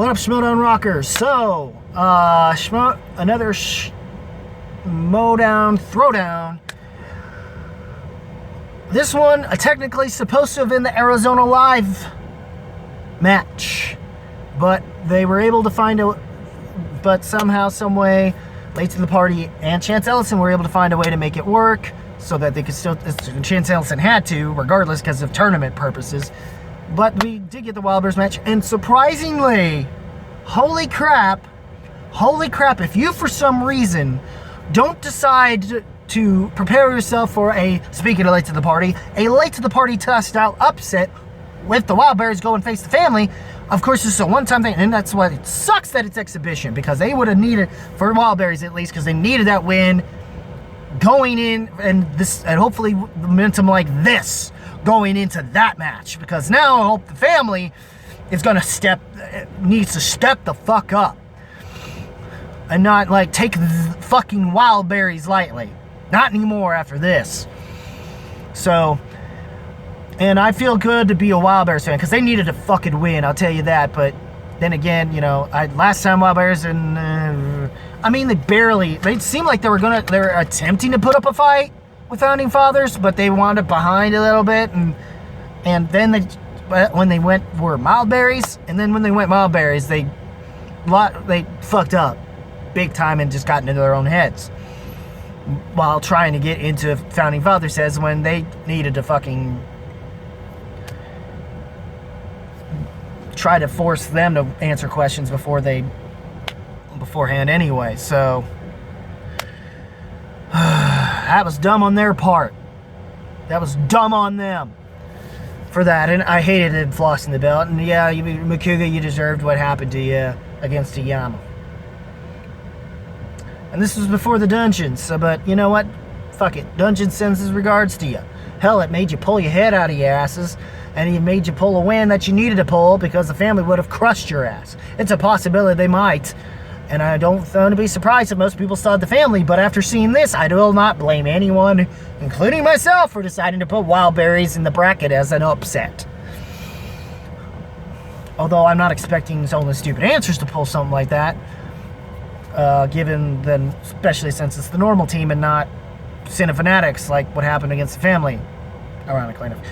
What up, Schmoedown rockers? So, another Schmoedown throwdown. This one, technically supposed to have been the Arizona Live match, but they were able to find but somehow, some way, late to the party and Chance Ellison were able to find a way to make it work so that they could still, Chance Ellison had to, regardless, because of tournament purposes. But we did get the Wildberries match, and surprisingly, holy crap, if you for some reason don't decide to prepare yourself for speaking of late to the party, a late to the party style upset with the Wildberries going face the family, of course this is a one-time thing, and that's why it sucks that it's exhibition, because they would have needed, for Wildberries at least, because they needed that win going in, and hopefully momentum like this going into that match, because now I hope the family is gonna needs to step the fuck up and not like take the fucking Wildberries lightly. Not anymore after this. So, and I feel good to be a Wildberries fan because they needed a fucking win, I'll tell you that. But then again, you know, last time Wildberries, and I mean, they seemed like they were attempting to put up a fight with Founding Fathers, but they wound up behind a little bit, and then when they went Wildberries, and then when they went Wildberries, they fucked up big time and just got into their own heads while trying to get into Founding Fathers heads when they needed to fucking try to force them to answer questions beforehand anyway. So that was dumb on their part. That was dumb on them for that, and I hated it flossing the belt. And yeah, Makuga, you deserved what happened to you against Tiyama. And this was before the dungeons, but you know what? Fuck it. Dungeon sends his regards to you. Hell, it made you pull your head out of your asses, and it made you pull a win that you needed to pull because the family would have crushed your ass. It's a possibility they might. And I don't want to be surprised if most people saw the family, but after seeing this, I will not blame anyone, including myself, for deciding to put Wildberries in the bracket as an upset. Although I'm not expecting only stupid answers to pull something like that, given then, especially since it's the normal team and not Sin of Fanatics, like what happened against the family, ironically enough.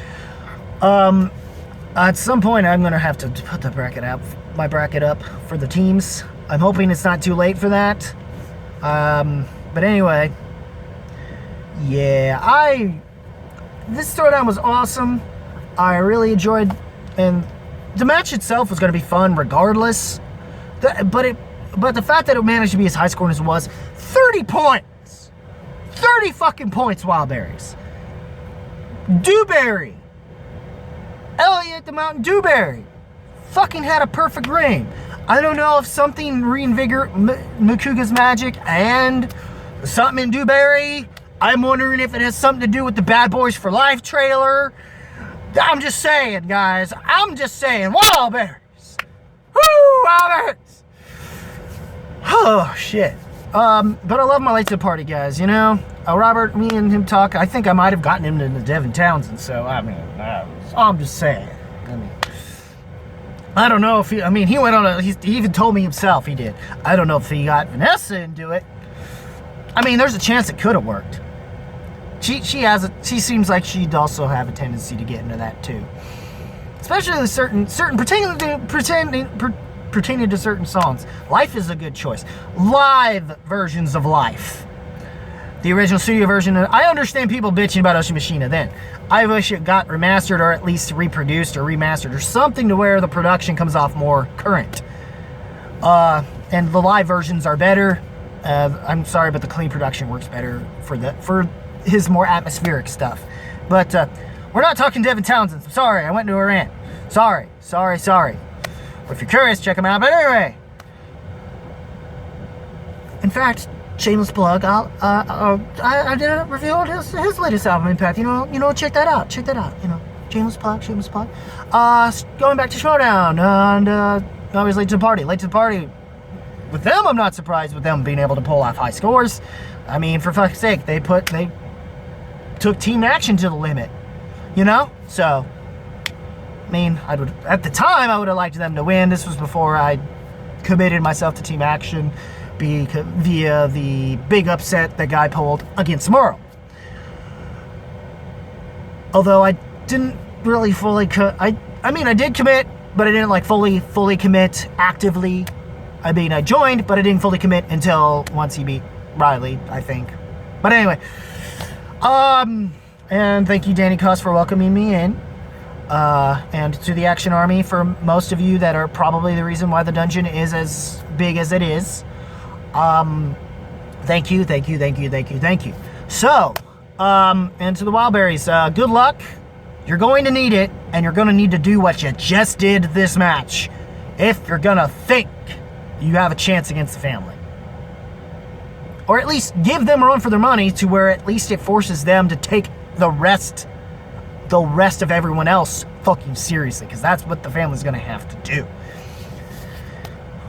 At some point, I'm going to have to put my bracket up for the teams. I'm hoping it's not too late for that. But anyway, yeah, this throwdown was awesome. I really enjoyed, and the match itself was going to be fun regardless. But the fact that it managed to be as high scoring as it was, 30 points! 30 fucking points, Wildberries. Dewberry. Elliot the Mountain Dewberry fucking had a perfect reign. I don't know if something reinvigorated Makuga's magic and something in Dewberry. I'm wondering if it has something to do with the Bad Boys for Life trailer. I'm just saying, guys. I'm just saying. Wildberries. Woo! Wildberries! Oh, shit. But I love my late to the party, guys, you know? Robert, me and him talk. I think I might have gotten him into Devin Townsend, so, I mean, I'm just saying. I don't know if he went on he even told me himself he did. I don't know if he got Vanessa into it. I mean, there's a chance it could have worked. She seems like she'd also have a tendency to get into that too. Especially with certain pertaining to certain songs. Life is a good choice. Live versions of Life. The original studio version, I understand people bitching about Oshi Machina then. I wish it got remastered or at least reproduced or remastered or something to where the production comes off more current. And the live versions are better. I'm sorry, but the clean production works better for his more atmospheric stuff. But we're not talking Devin Townsend. I'm sorry, I went into a rant. Sorry. But if you're curious, check him out. But anyway, in fact, shameless plug. I did a review on his latest album, Impact. You know, check that out. You know, shameless plug. Going back to Schmoedown, and obviously Late to the Party. With them, I'm not surprised with them being able to pull off high scores. I mean, for fuck's sake, they took team action to the limit. You know, so I mean, at the time, I would have liked them to win. This was before I committed myself to Team Action via the big upset that guy pulled against Morrow. Although I didn't really fully I did commit, but I didn't like fully commit actively. I mean, I joined, but I didn't fully commit until once he beat Riley, I think. But anyway, and thank you, Danny Cuss, for welcoming me in. And to the Action Army, for most of you that are probably the reason why the dungeon is as big as it is. Thank you. So, and to the Wildberries, good luck. You're going to need it, and you're going to need to do what you just did this match if you're going to think you have a chance against the family. Or at least give them a run for their money to where at least it forces them to take the rest of everyone else fucking seriously, because that's what the family's going to have to do.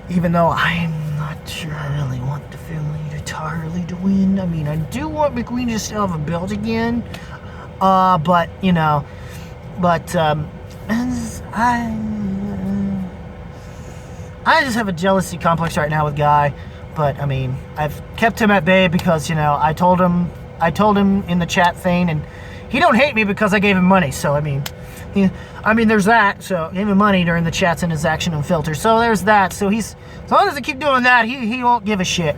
Even though I'm not sure I really want the family entirely to win. I mean, I do want McQueen to still have a belt again. But, you know, I just have a jealousy complex right now with Guy. But, I mean, I've kept him at bay because, you know, I told him in the chat thing, and he don't hate me because I gave him money. So, I mean, there's that. So, I gave him money during the chats and his Action Unfiltered. So, there's that. So, as long as I keep doing that, he won't give a shit.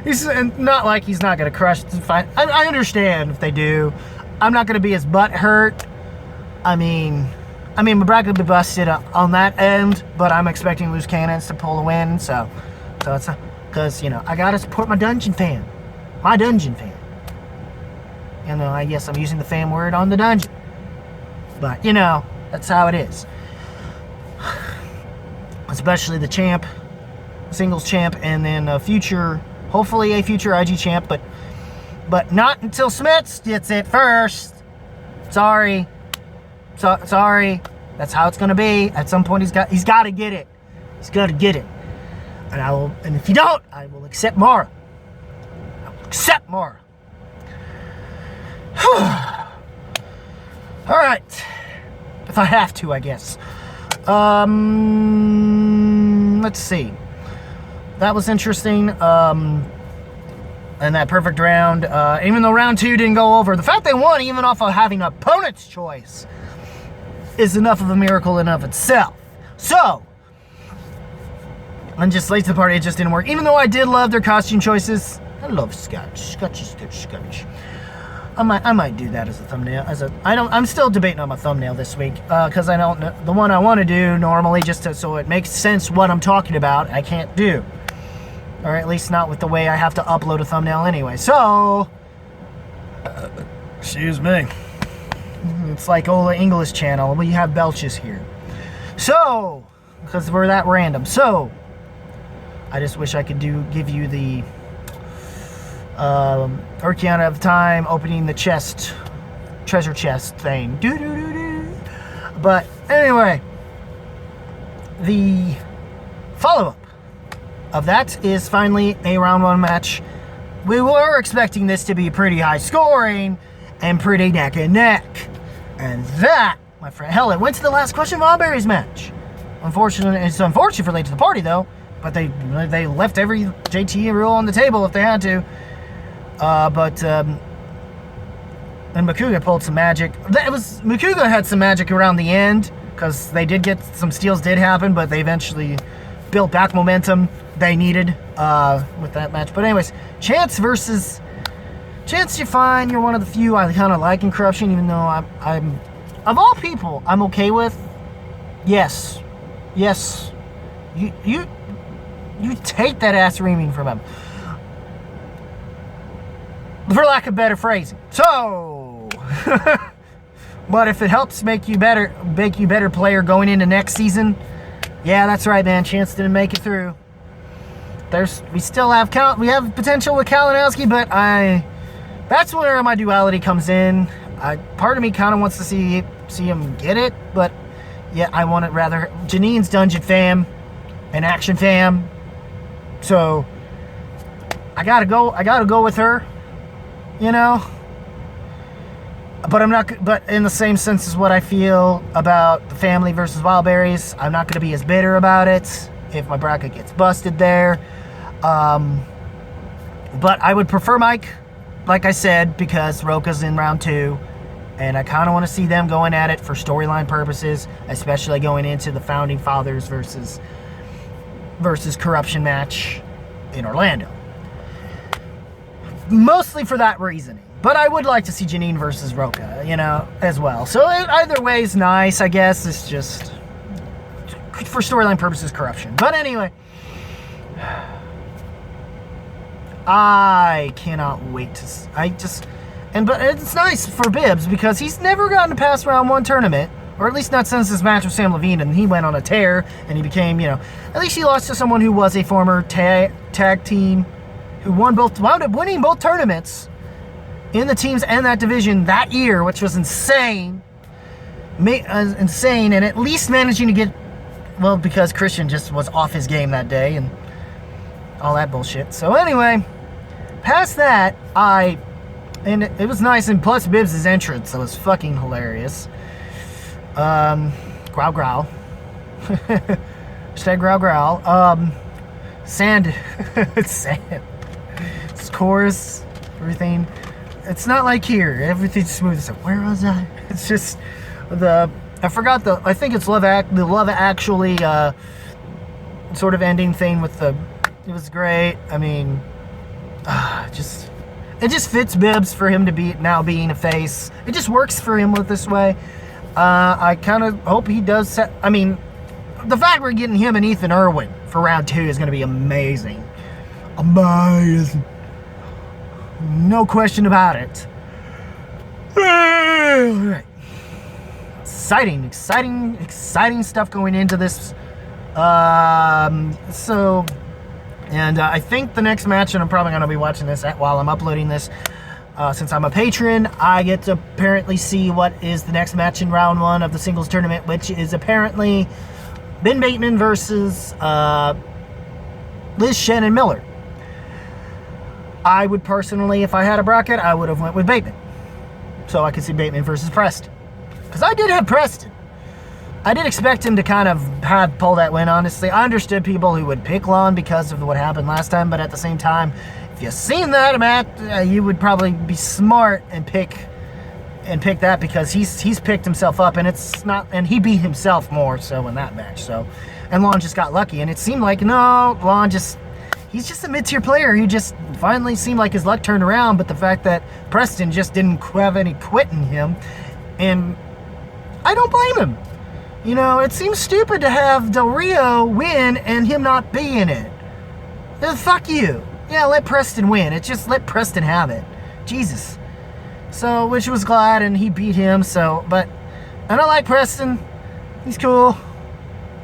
He's not like he's not going to crush. It's fine. I understand if they do. I'm not going to be as butthurt. I mean, my bracket will be busted on that end, but I'm expecting Loose Cannons to pull a win. So it's because, you know, I got to support my dungeon fan. You know, I guess I'm using the fan word on the dungeon. But, you know, that's how it is. Especially the champ, singles champ, and then hopefully a future IG champ, but not until Smets gets it first. Sorry. That's how it's gonna be. At some point he's got to get it. He's got to get it. And if you don't, I will accept Mara. All right. If I have to, I guess. Let's see. That was interesting. And that perfect round, even though round 2 didn't go over, the fact they won even off of having opponent's choice is enough of a miracle in of itself. So, I'm just late to the party. It just didn't work. Even though I did love their costume choices. I love Scotch. Scotch is good. Scotch. I might do that as a thumbnail. I'm still debating on my thumbnail this week because I don't know the one I want to do normally, just so it makes sense what I'm talking about. I can't do, or at least not with the way I have to upload a thumbnail anyway. So, excuse me. It's like Ola English channel. We have belches here. So, because we're that random. So, I just wish I could give you the Urkiana of time opening the treasure chest thing. But anyway, the follow-up of that is finally a round 1 match. We were expecting this to be pretty high scoring and pretty neck and neck. And that, my friend, hell, it went to the last question Wildberries match. It's unfortunate for late to the party though, but they left every JT rule on the table if they had to. And Makuga pulled some magic. Makuga had some magic around the end because they did get some steals did happen, but they eventually built back momentum they needed with that match. But anyways, Chance, you're fine. You're one of the few I kind of like in Corruption, even though I'm of all people I'm okay with. Yes, you take that ass reaming from him. For lack of better phrasing. So, but if it helps make you better player going into next season, yeah, that's right, man. Chance didn't make it through. We still have potential with Kalinowski, but that's where my duality comes in. Part of me kind of wants to see him get it, but yeah, I want it rather Janine's Dungeon fam and Action fam. So I gotta go with her. You know, But I'm not. But in the same sense as what I feel about the family versus Wildberries, I'm not going to be as bitter about it if my bracket gets busted there. But I would prefer Mike, like I said, because Roka's in round 2, and I kind of want to see them going at it for storyline purposes, especially going into the Founding Fathers versus Corruption match in Orlando. Mostly for that reasoning. But I would like to see Janine versus Roka, as well. So either way is nice, I guess. It's just, for storyline purposes, Corruption. But anyway, I cannot wait to... But it's nice for Bibbs, because he's never gotten past round 1 tournament, or at least not since his match with Sam Levine, and he went on a tear, and he became, at least he lost to someone who was a former tag team, who wound up winning both tournaments in the teams and that division that year, which was insane. Insane, and at least managing to get, well, because Christian just was off his game that day, and all that bullshit. So anyway, past that, and it was nice, and plus Bibbs' entrance, that was fucking hilarious. Growl growl. Hashtag growl growl. Sand. Sand. It's chorus, everything. It's not like here. Everything's smooth. So where was I? It's just I forgot I think it's the Love Actually sort of ending thing with it was great. I mean, it just fits Bibbs for him to be now being a face. It just works for him with this way. I kind of hope he does the fact we're getting him and Ethan Irwin for round 2 is going to be amazing. Amazing. No question about it. Alright. Exciting stuff going into this. I think the next match, and I'm probably going to be watching this while I'm uploading this, since I'm a patron, I get to apparently see what is the next match in round 1 of the singles tournament, which is apparently Ben Bateman versus Liz Shannon Miller. I would personally, if I had a bracket, I would have went with Bateman. So I could see Bateman versus Preston. Because I did have Preston. I did expect him to kind of pull that win, honestly. I understood people who would pick Lon because of what happened last time, but at the same time, if you've seen that, Matt, you would probably be smart and pick that, because he's picked himself up, and he beat himself more so in that match. So, and Lon just got lucky, and it seemed like he's just a mid-tier player who just finally seemed like his luck turned around, but the fact that Preston just didn't have any quit in him, and I don't blame him. It seems stupid to have Del Rio win and him not be in it. Fuck you. Yeah, let Preston win. It's just let Preston have it. Jesus. So, which was glad, and he beat him, and I like Preston. He's cool.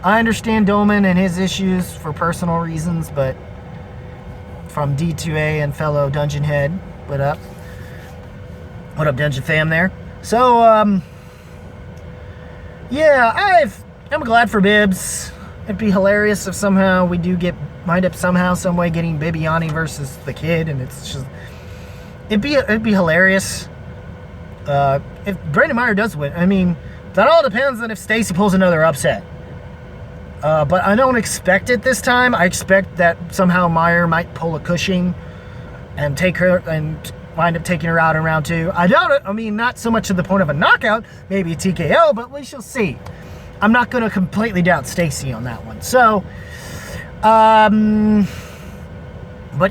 I understand Doman and his issues for personal reasons, but from D2A and fellow Dungeon Head, what up? What up, Dungeon fam there? So, yeah, I'm glad for Bibbs. It'd be hilarious if somehow we do wind up somehow, some way getting Bibbiani versus the kid, and it's just, it'd be hilarious. If Brandon Meyer does win, that all depends on if Stacy pulls another upset. But I don't expect it this time. I expect that somehow Meyer might pull a Cushing and take her and wind up taking her out in round 2. I doubt it. Not so much to the point of a knockout, maybe a TKO, but we shall see. I'm not going to completely doubt Stacy on that one. So, but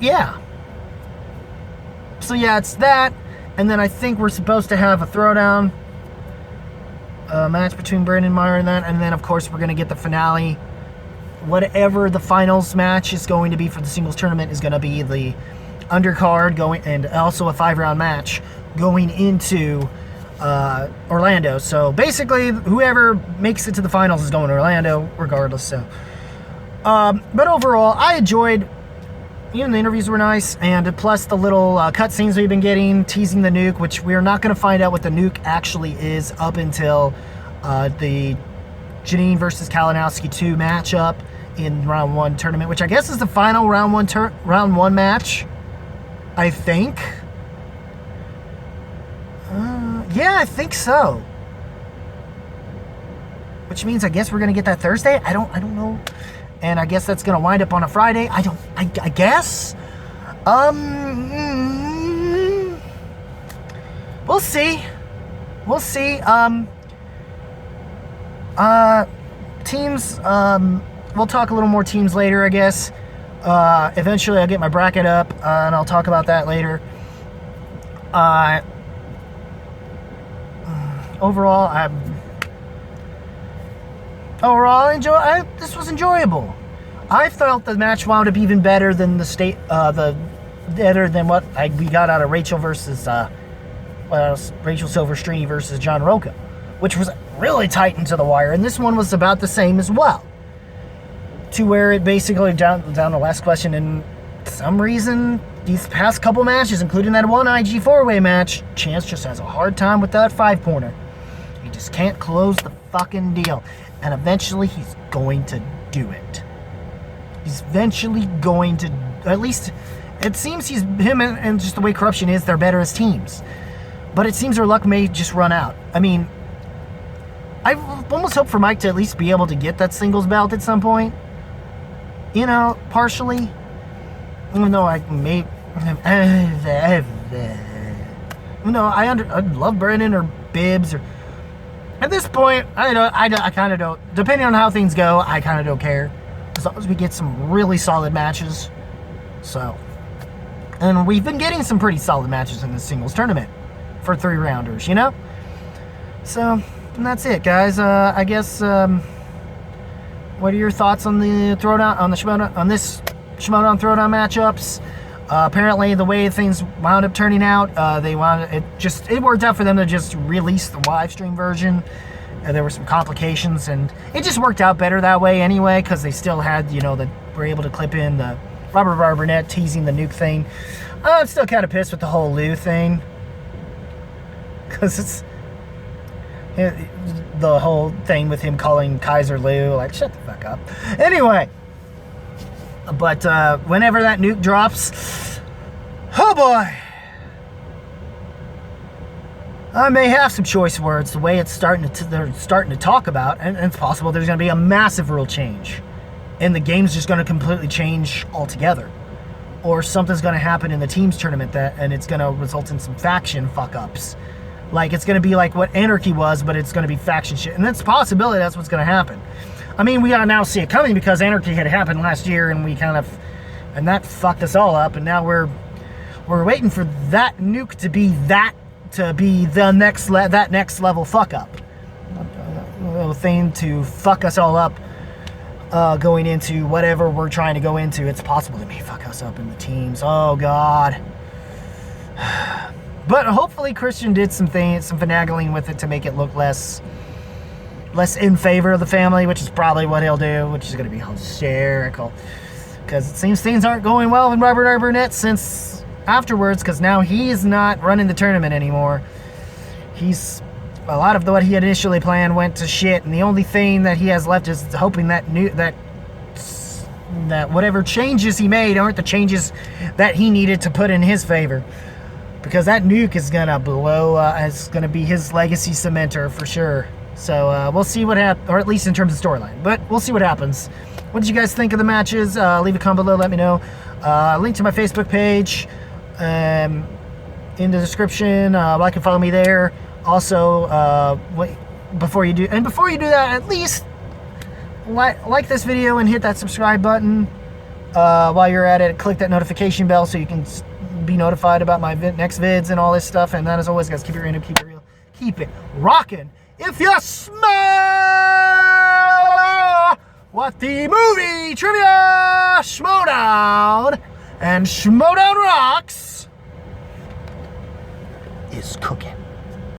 yeah. So yeah, it's that. And then I think we're supposed to have a throwdown match between Brandon Meyer and that. And then, of course, we're going to get the finale. Whatever the finals match is going to be for the singles tournament is going to be the undercard going, and also a 5-round match going into Orlando. So basically, whoever makes it to the finals is going to Orlando, regardless. So, but overall, I enjoyed. Even the interviews were nice, and plus the little cutscenes we've been getting, teasing the nuke, which we're not going to find out what the nuke actually is up until the Janine versus Kalinowski 2 matchup in round 1 tournament, which I guess is the final round 1 match, I think. Yeah, I think so. Which means I guess we're gonna get that Thursday. I don't know. And I guess that's gonna wind up on a Friday. I guess. We'll see. We'll see. Teams. We'll talk a little more teams later, I guess. Eventually, I'll get my bracket up, and I'll talk about that later. Overall, this was enjoyable. I felt the match wound up even better than better than what we got out of Rachel versus Rachel Silverstream versus John Roca, which was really tight into the wire, and this one was about the same as well. To where it basically down the last question, and for some reason these past couple matches, including that one IG 4-way match, Chance just has a hard time with that 5-pointer. He just can't close the fucking deal. And eventually he's going to do it. He's eventually going to, at least it seems him and just the way corruption is, they're better as teams. But it seems their luck may just run out. I mean, I almost hope for Mike to at least be able to get that singles belt at some point. You know, partially. Even though I may, I love Brennan or Bibbs or. At this point, I kind of don't. Depending on how things go, I kind of don't care. As long as we get some really solid matches. So, and we've been getting some pretty solid matches in this singles tournament for 3-rounders, you know. So, and that's it, guys. I guess. What are your thoughts on the throwdown on this Schmoedown throwdown matchups? Apparently, the way things wound up turning out, it worked out for them to just release the live stream version. There were some complications, and it just worked out better that way anyway, because they still had, were able to clip in the Robert Burnett teasing the nuke thing. I'm still kind of pissed with the whole Lou thing, because the whole thing with him calling Kaiser Lou, like, shut the fuck up. Anyway. But whenever that nuke drops, oh boy, I may have some choice words. The way they're starting to talk about, and it's possible there's going to be a massive rule change, and the game's just going to completely change altogether, or something's going to happen in the teams tournament and it's going to result in some faction fuck ups. Like it's going to be like what Anarchy was, but it's going to be faction shit, and that's a possibility. That's what's going to happen. I mean, we gotta now see it coming because Anarchy had happened last year, and and that fucked us all up. And now we're waiting for that nuke to be the next level fuck up thing to fuck us all up, going into whatever we're trying to go into. It's possible it may fuck us up in the teams. Oh God. But hopefully Christian did some finagling with it to make it look less in favor of the family, which is probably what he'll do, which is going to be hysterical. Because it seems things aren't going well with Robert Burnett since afterwards, because now he's not running the tournament anymore. A lot of what he had initially planned went to shit, and the only thing that he has left is hoping that whatever changes he made aren't the changes that he needed to put in his favor. Because that nuke is going to blow, it's going to be his legacy cementer for sure. So we'll see what happens, or at least in terms of storyline. But we'll see what happens. What did you guys think of the matches? Leave a comment below. Let me know. Link to my Facebook page in the description. Like and follow me there. Also, before you do that, at least like this video and hit that subscribe button. While you're at it, click that notification bell so you can be notified about my next vids and all this stuff. And then, as always, guys, keep it random, keep it real, keep it rocking. If you smell what the movie trivia Schmoedown and Schmoedown Rocks is cooking.